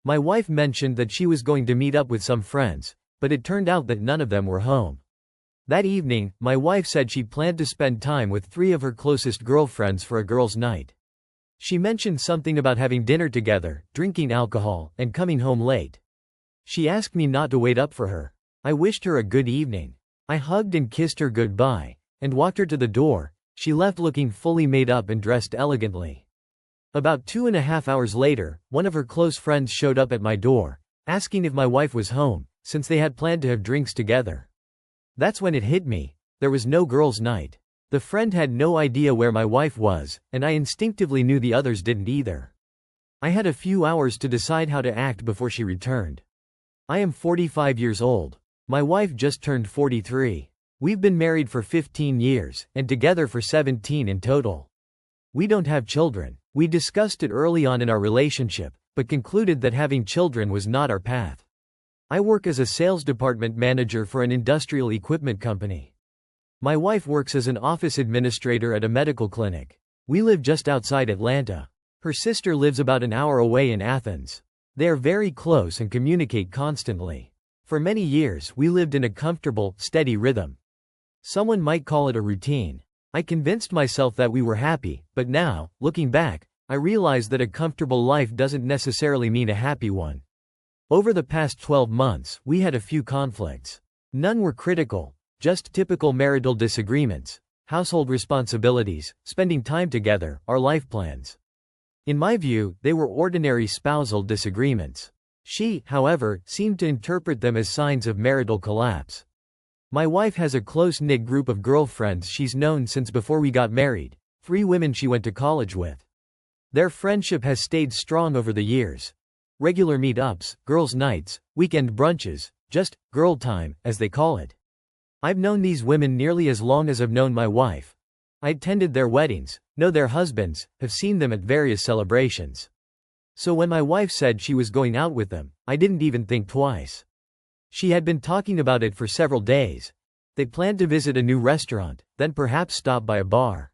My wife mentioned that she was going to meet up with some friends, but it turned out that none of them were home. That evening, my wife said she planned to spend time with 3 of her closest girlfriends for a girls' night. She mentioned something about having dinner together, drinking alcohol, and coming home late. She asked me not to wait up for her. I wished her a good evening. I hugged and kissed her goodbye, and walked her to the door. She left looking fully made up and dressed elegantly. About 2.5 hours later, one of her close friends showed up at my door, asking if my wife was home, since they had planned to have drinks together. That's when it hit me. There was no girls' night. The friend had no idea where my wife was, and I instinctively knew the others didn't either. I had a few hours to decide how to act before she returned. I am 45 years old. My wife just turned 43. We've been married for 15 years, and together for 17 in total. We don't have children. We discussed it early on in our relationship, but concluded that having children was not our path. I work as a sales department manager for an industrial equipment company. My wife works as an office administrator at a medical clinic. We live just outside Atlanta. Her sister lives about an hour away in Athens. They are very close and communicate constantly. For many years, we lived in a comfortable, steady rhythm. Someone might call it a routine. I convinced myself that we were happy, but now, looking back, I realize that a comfortable life doesn't necessarily mean a happy one. Over the past 12 months, we had a few conflicts. None were critical, just typical marital disagreements, household responsibilities, spending time together, our life plans. In my view, they were ordinary spousal disagreements. She, however, seemed to interpret them as signs of marital collapse. My wife has a close-knit group of girlfriends she's known since before we got married, 3 women she went to college with. Their friendship has stayed strong over the years. Regular meetups, girls' nights, weekend brunches, just girl time, as they call it. I've known these women nearly as long as I've known my wife. I attended their weddings, know their husbands, have seen them at various celebrations. So when my wife said she was going out with them, I didn't even think twice. She had been talking about it for several days. They planned to visit a new restaurant, then perhaps stop by a bar.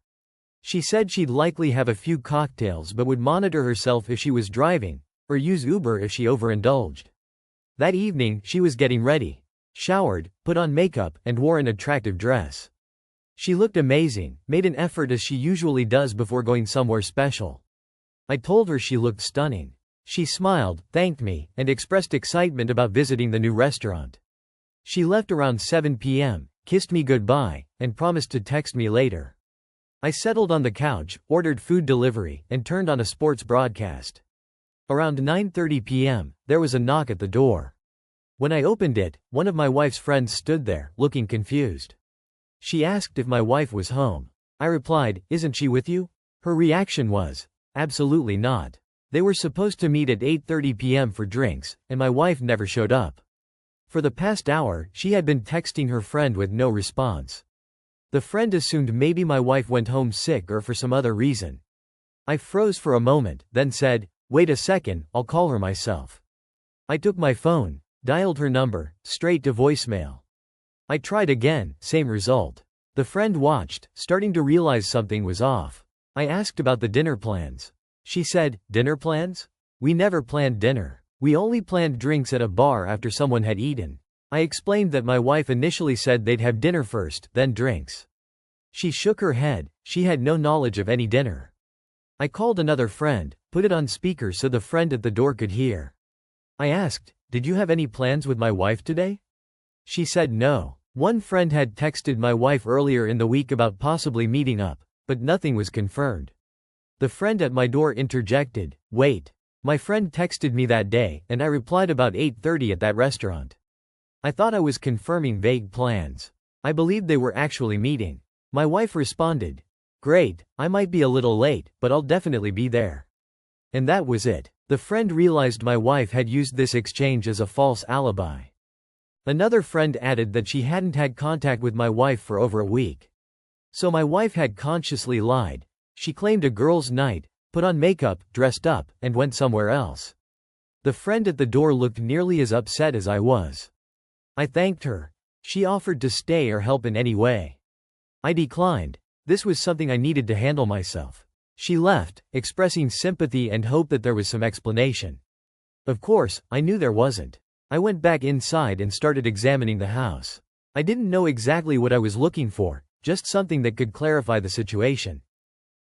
She said she'd likely have a few cocktails but would monitor herself if she was driving, or use Uber if she overindulged. That evening, she was getting ready, showered, put on makeup, and wore an attractive dress. She looked amazing, made an effort as she usually does before going somewhere special. I told her she looked stunning. She smiled, thanked me, and expressed excitement about visiting the new restaurant. She left around 7 p.m., kissed me goodbye, and promised to text me later. I settled on the couch, ordered food delivery, and turned on a sports broadcast. Around 9:30 p.m., there was a knock at the door. When I opened it, one of my wife's friends stood there, looking confused. She asked if my wife was home. I replied, "Isn't she with you?" Her reaction was, "Absolutely not. They were supposed to meet at 8:30 p.m. for drinks, and my wife never showed up." For the past hour, she had been texting her friend with no response. The friend assumed maybe my wife went home sick or for some other reason. I froze for a moment, then said, "Wait a second, I'll call her myself." I took my phone, dialed her number, straight to voicemail. I tried again, same result. The friend watched, starting to realize something was off. I asked about the dinner plans. She said, "Dinner plans? We never planned dinner. We only planned drinks at a bar after someone had eaten." I explained that my wife initially said they'd have dinner first, then drinks. She shook her head, she had no knowledge of any dinner. I called another friend, put it on speaker so the friend at the door could hear. I asked, "Did you have any plans with my wife today?" She said no. One friend had texted my wife earlier in the week about possibly meeting up, but nothing was confirmed. The friend at my door interjected, "Wait. My friend texted me that day, and I replied about 8:30 at that restaurant." I thought I was confirming vague plans. I believed they were actually meeting. My wife responded, "Great, I might be a little late, but I'll definitely be there." And that was it. The friend realized my wife had used this exchange as a false alibi. Another friend added that she hadn't had contact with my wife for over a week. So my wife had consciously lied. She claimed a girls' night, put on makeup, dressed up, and went somewhere else. The friend at the door looked nearly as upset as I was. I thanked her. She offered to stay or help in any way. I declined. This was something I needed to handle myself. She left, expressing sympathy and hope that there was some explanation. Of course, I knew there wasn't. I went back inside and started examining the house. I didn't know exactly what I was looking for, just something that could clarify the situation.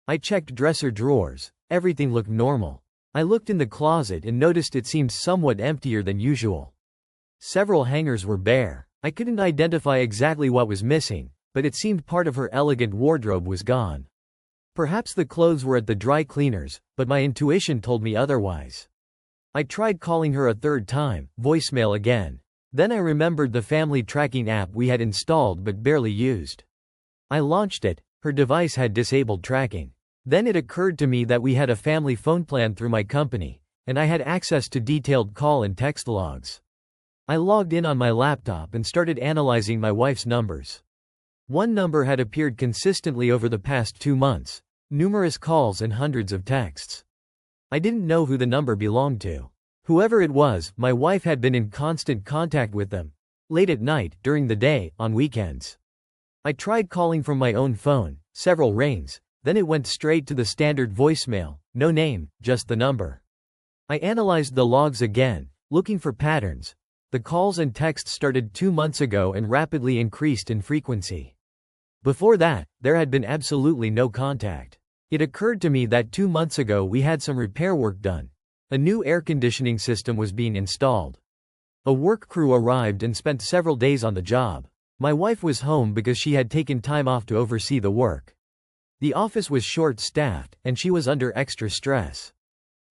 I checked dresser drawers. Everything looked normal. I looked in the closet and noticed it seemed somewhat emptier than usual. Several hangers were bare. I couldn't identify exactly what was missing, but it seemed part of her elegant wardrobe was gone. Perhaps the clothes were at the dry cleaners, but my intuition told me otherwise. I tried calling her a third time, voicemail again. Then I remembered the family tracking app we had installed but barely used. I launched it. Her device had disabled tracking. Then it occurred to me that we had a family phone plan through my company, and I had access to detailed call and text logs. I logged in on my laptop and started analyzing my wife's numbers. One number had appeared consistently over the past 2 months, numerous calls and hundreds of texts. I didn't know who the number belonged to. Whoever it was, my wife had been in constant contact with them. Late at night, during the day, on weekends. I tried calling from my own phone, several rings, then it went straight to the standard voicemail, no name, just the number. I analyzed the logs again, looking for patterns. The calls and texts started 2 months ago and rapidly increased in frequency. Before that, there had been absolutely no contact. It occurred to me that 2 months ago we had some repair work done. A new air conditioning system was being installed. A work crew arrived and spent several days on the job. My wife was home because she had taken time off to oversee the work. The office was short-staffed, and she was under extra stress.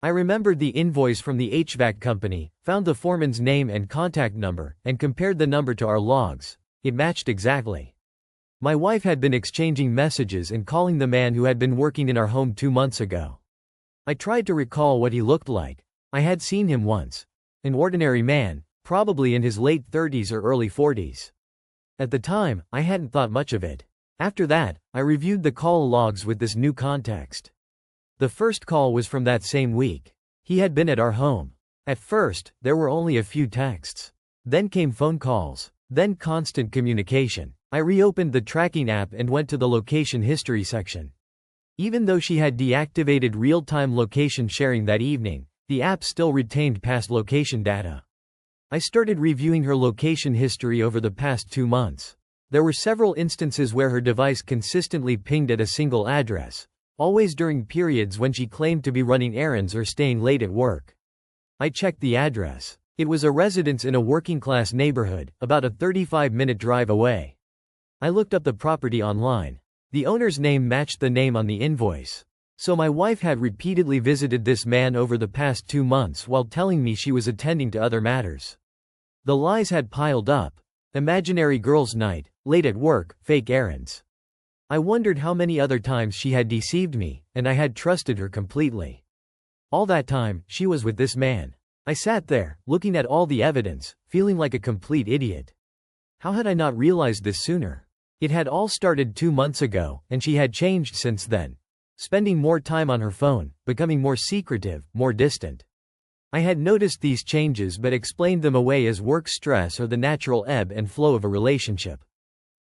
I remembered the invoice from the HVAC company, found the foreman's name and contact number, and compared the number to our logs. It matched exactly. My wife had been exchanging messages and calling the man who had been working in our home 2 months ago. I tried to recall what he looked like. I had seen him once. An ordinary man, probably in his late 30s or early 40s. At the time, I hadn't thought much of it. After that, I reviewed the call logs with this new context. The first call was from that same week. He had been at our home. At first, there were only a few texts. Then came phone calls. Then constant communication. I reopened the tracking app and went to the location history section. Even though she had deactivated real-time location sharing that evening, the app still retained past location data. I started reviewing her location history over the past 2 months. There were several instances where her device consistently pinged at a single address, always during periods when she claimed to be running errands or staying late at work. I checked the address. It was a residence in a working-class neighborhood, about a 35-minute drive away. I looked up the property online. The owner's name matched the name on the invoice. So my wife had repeatedly visited this man over the past 2 months while telling me she was attending to other matters. The lies had piled up. Imaginary girls' night, late at work, fake errands. I wondered how many other times she had deceived me, and I had trusted her completely. All that time, she was with this man. I sat there, looking at all the evidence, feeling like a complete idiot. How had I not realized this sooner? It had all started 2 months ago, and she had changed since then. Spending more time on her phone, becoming more secretive, more distant. I had noticed these changes but explained them away as work stress or the natural ebb and flow of a relationship.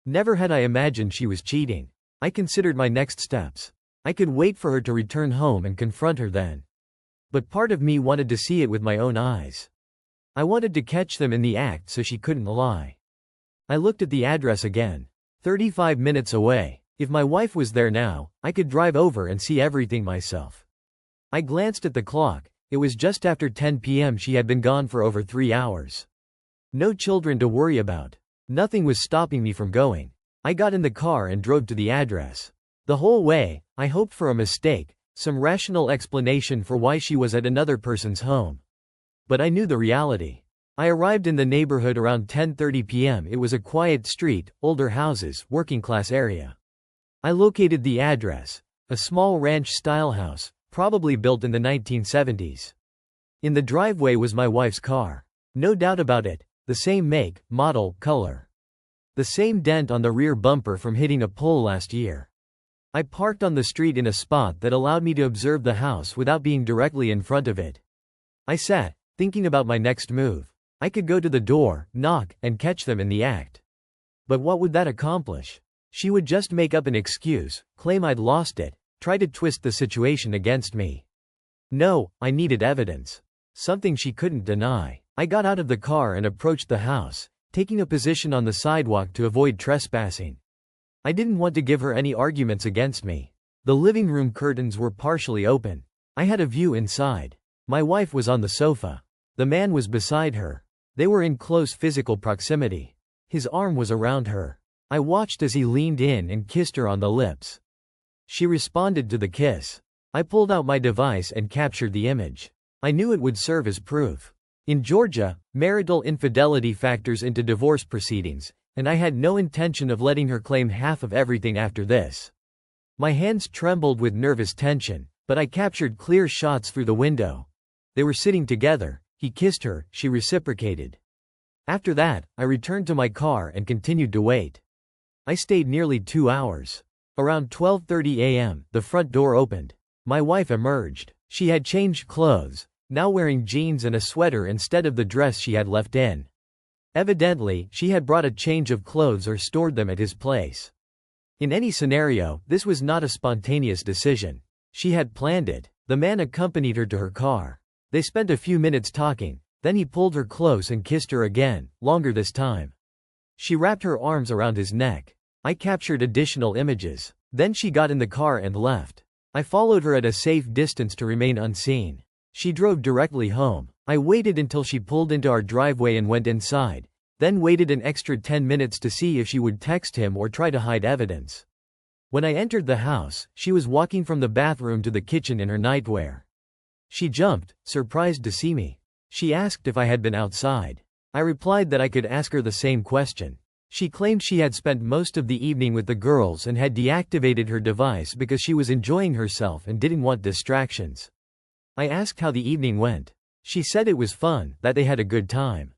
Never had I imagined she was cheating. I considered my next steps. I could wait for her to return home and confront her then. But part of me wanted to see it with my own eyes. I wanted to catch them in the act so she couldn't lie. I looked at the address again. 35 minutes away. If my wife was there now, I could drive over and see everything myself. I glanced at the clock. It was just after 10 p.m. She had been gone for over 3 hours. No children to worry about. Nothing was stopping me from going. I got in the car and drove to the address. The whole way, I hoped for a mistake, some rational explanation for why she was at another person's home. But I knew the reality. I arrived in the neighborhood around 10:30 p.m. It was a quiet street, older houses, working-class area. I located the address, a small ranch-style house, probably built in the 1970s. In the driveway was my wife's car. No doubt about it, the same make, model, color. The same dent on the rear bumper from hitting a pole last year. I parked on the street in a spot that allowed me to observe the house without being directly in front of it. I sat, thinking about my next move. I could go to the door, knock, and catch them in the act. But what would that accomplish? She would just make up an excuse, claim I'd lost it, try to twist the situation against me. No, I needed evidence. something she couldn't deny. I got out of the car and approached the house, taking a position on the sidewalk to avoid trespassing. I didn't want to give her any arguments against me. The living room curtains were partially open. I had a view inside. My wife was on the sofa. The man was beside her. They were in close physical proximity. His arm was around her. I watched as he leaned in and kissed her on the lips. She responded to the kiss. I pulled out my device and captured the image. I knew it would serve as proof. In Georgia, marital infidelity factors into divorce proceedings, and I had no intention of letting her claim half of everything after this. My hands trembled with nervous tension, but I captured clear shots through the window. They were sitting together. He kissed her, she reciprocated. After that, I returned to my car and continued to wait. I stayed nearly 2 hours. Around 12:30 a.m., the front door opened. My wife emerged. She had changed clothes, now wearing jeans and a sweater instead of the dress she had left in. Evidently, she had brought a change of clothes or stored them at his place. In any scenario, this was not a spontaneous decision. She had planned it. The man accompanied her to her car. They spent a few minutes talking, then he pulled her close and kissed her again, longer this time. She wrapped her arms around his neck. I captured additional images. Then she got in the car and left. I followed her at a safe distance to remain unseen. She drove directly home. I waited until she pulled into our driveway and went inside, then waited an extra 10 minutes to see if she would text him or try to hide evidence. When I entered the house, she was walking from the bathroom to the kitchen in her nightwear. She jumped, surprised to see me. She asked if I had been outside. I replied that I could ask her the same question. She claimed she had spent most of the evening with the girls and had deactivated her device because she was enjoying herself and didn't want distractions. I asked how the evening went. She said it was fun, that they had a good time.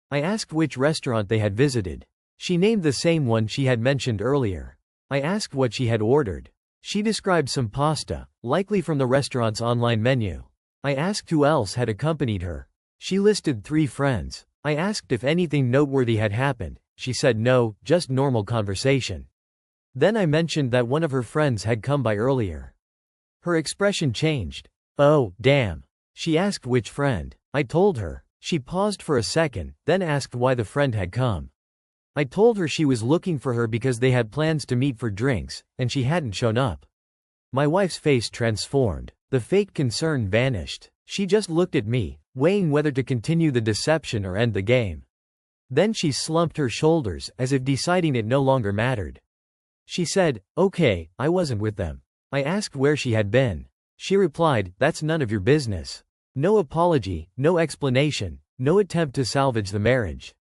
I asked which restaurant they had visited. She named the same one she had mentioned earlier. I asked what she had ordered. She described some pasta, likely from the restaurant's online menu. I asked who else had accompanied her. She listed 3 friends. I asked if anything noteworthy had happened. She said no, just normal conversation. Then I mentioned that one of her friends had come by earlier. Her expression changed. Oh, damn. She asked which friend. I told her. She paused for a second, then asked why the friend had come. I told her she was looking for her because they had plans to meet for drinks, and she hadn't shown up. My wife's face transformed. The fake concern vanished. She just looked at me, weighing whether to continue the deception or end the game. Then she slumped her shoulders as if deciding it no longer mattered. She said, "Okay, I wasn't with them." I asked where she had been. She replied, "That's none of your business." No apology, no explanation, no attempt to salvage the marriage.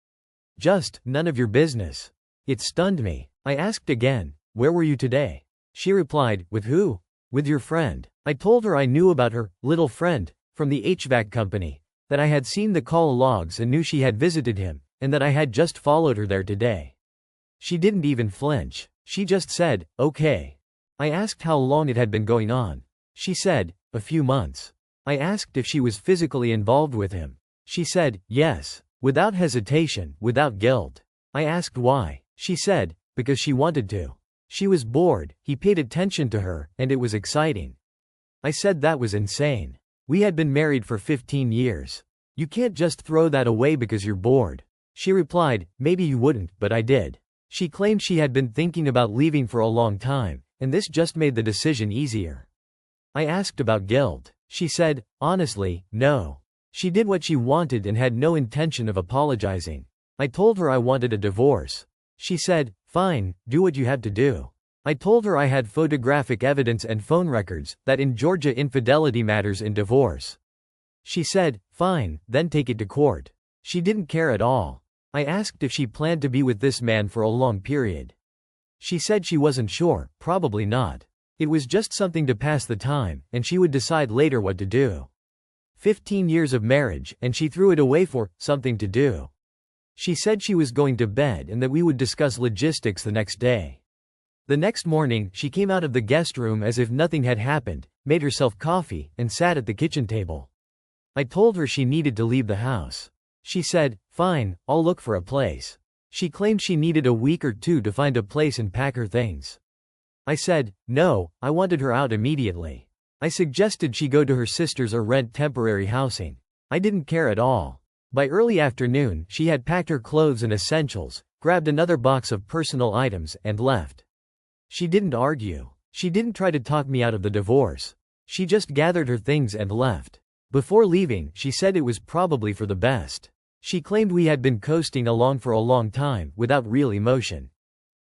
Just, none of your business. It stunned me. I asked again, "Where were you today?" She replied, "With who?" "With your friend." I told her I knew about her little friend from the HVAC company, that I had seen the call logs and knew she had visited him, and that I had just followed her there today. She didn't even flinch. She just said, "Okay." I asked how long it had been going on. She said, "A few months." I asked if she was physically involved with him. She said, "Yes," without hesitation, without guilt. I asked why. She said, "Because she wanted to." She was bored, he paid attention to her, and it was exciting. I said that was insane. We had been married for 15 years. You can't just throw that away because you're bored. She replied, "Maybe you wouldn't, but I did." She claimed she had been thinking about leaving for a long time, and this just made the decision easier. I asked about guilt. She said, "Honestly, no." She did what she wanted and had no intention of apologizing. I told her I wanted a divorce. She said, "Fine, do what you have to do." I told her I had photographic evidence and phone records, that in Georgia infidelity matters in divorce. She said, "Fine, then take it to court." She didn't care at all. I asked if she planned to be with this man for a long period. She said she wasn't sure, probably not. It was just something to pass the time, and she would decide later what to do. 15 years of marriage, and she threw it away for something to do. She said she was going to bed and that we would discuss logistics the next day. The next morning, she came out of the guest room as if nothing had happened, made herself coffee, and sat at the kitchen table. I told her she needed to leave the house. She said, "Fine, I'll look for a place." She claimed she needed a week or 2 to find a place and pack her things. I said, "No, I wanted her out immediately." I suggested she go to her sister's or rent temporary housing. I didn't care at all. By early afternoon, she had packed her clothes and essentials, grabbed another box of personal items, and left. She didn't argue. She didn't try to talk me out of the divorce. She just gathered her things and left. Before leaving, she said it was probably for the best. She claimed we had been coasting along for a long time, without real emotion.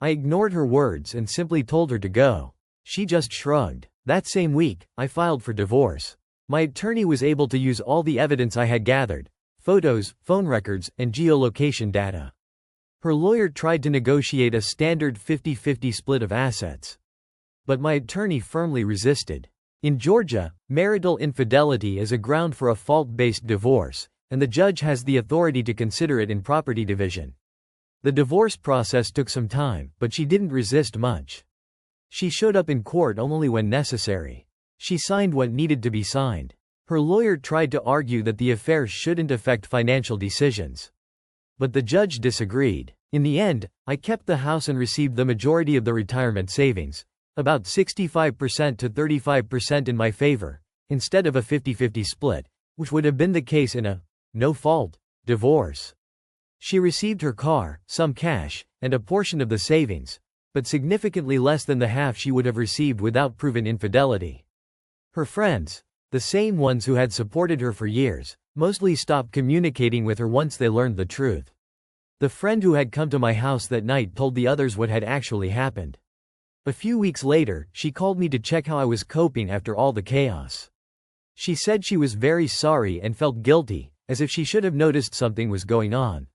I ignored her words and simply told her to go. She just shrugged. That same week, I filed for divorce. My attorney was able to use all the evidence I had gathered: photos, phone records, and geolocation data. Her lawyer tried to negotiate a standard 50-50 split of assets. But my attorney firmly resisted. In Georgia, marital infidelity is a ground for a fault-based divorce, and the judge has the authority to consider it in property division. The divorce process took some time, but she didn't resist much. She showed up in court only when necessary. She signed what needed to be signed. Her lawyer tried to argue that the affair shouldn't affect financial decisions. But the judge disagreed. In the end, I kept the house and received the majority of the retirement savings, about 65% to 35% in my favor, instead of a 50-50 split, which would have been the case in a no-fault divorce. She received her car, some cash, and a portion of the savings, but significantly less than the half she would have received without proven infidelity. Her friends, the same ones who had supported her for years, mostly stopped communicating with her once they learned the truth. The friend who had come to my house that night told the others what had actually happened. A few weeks later, she called me to check how I was coping after all the chaos. She said she was very sorry and felt guilty, as if she should have noticed something was going on.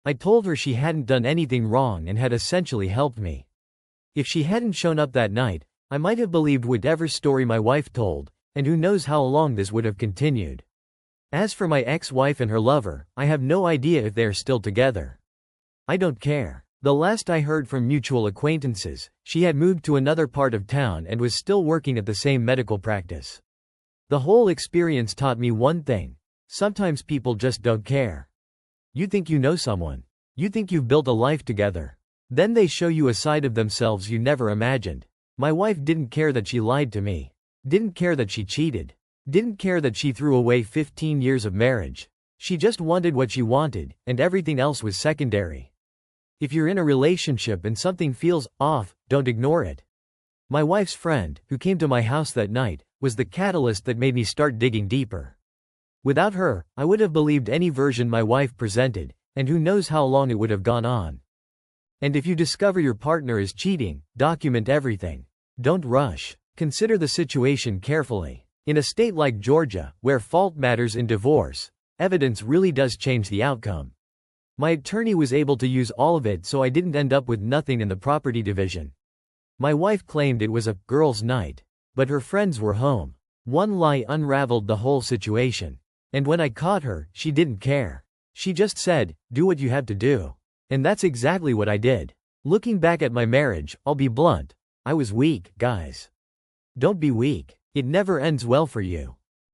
I told her she hadn't done anything wrong and had essentially helped me. If she hadn't shown up that night, I might have believed whatever story my wife told, and who knows how long this would have continued. As for my ex-wife and her lover, I have no idea if they are still together. I don't care. The last I heard from mutual acquaintances, she had moved to another part of town and was still working at the same medical practice. The whole experience taught me one thing: sometimes people just don't care. You think you know someone. You think you've built a life together. Then they show you a side of themselves you never imagined. My wife didn't care that she lied to me. Didn't care that she cheated. Didn't care that she threw away 15 years of marriage. She just wanted what she wanted, and everything else was secondary. If you're in a relationship and something feels off, don't ignore it. My wife's friend, who came to my house that night, was the catalyst that made me start digging deeper. Without her, I would have believed any version my wife presented, and who knows how long it would have gone on. And if you discover your partner is cheating, document everything. Don't rush. Consider the situation carefully. In a state like Georgia, where fault matters in divorce, evidence really does change the outcome. My attorney was able to use all of it, so I didn't end up with nothing in the property division. My wife claimed it was a girls' night, but her friends were home. One lie unraveled the whole situation. And when I caught her, she didn't care. She just said, "Do what you have to do." And that's exactly what I did. Looking back at my marriage, I'll be blunt: I was weak, guys. Don't be weak. It never ends well for you.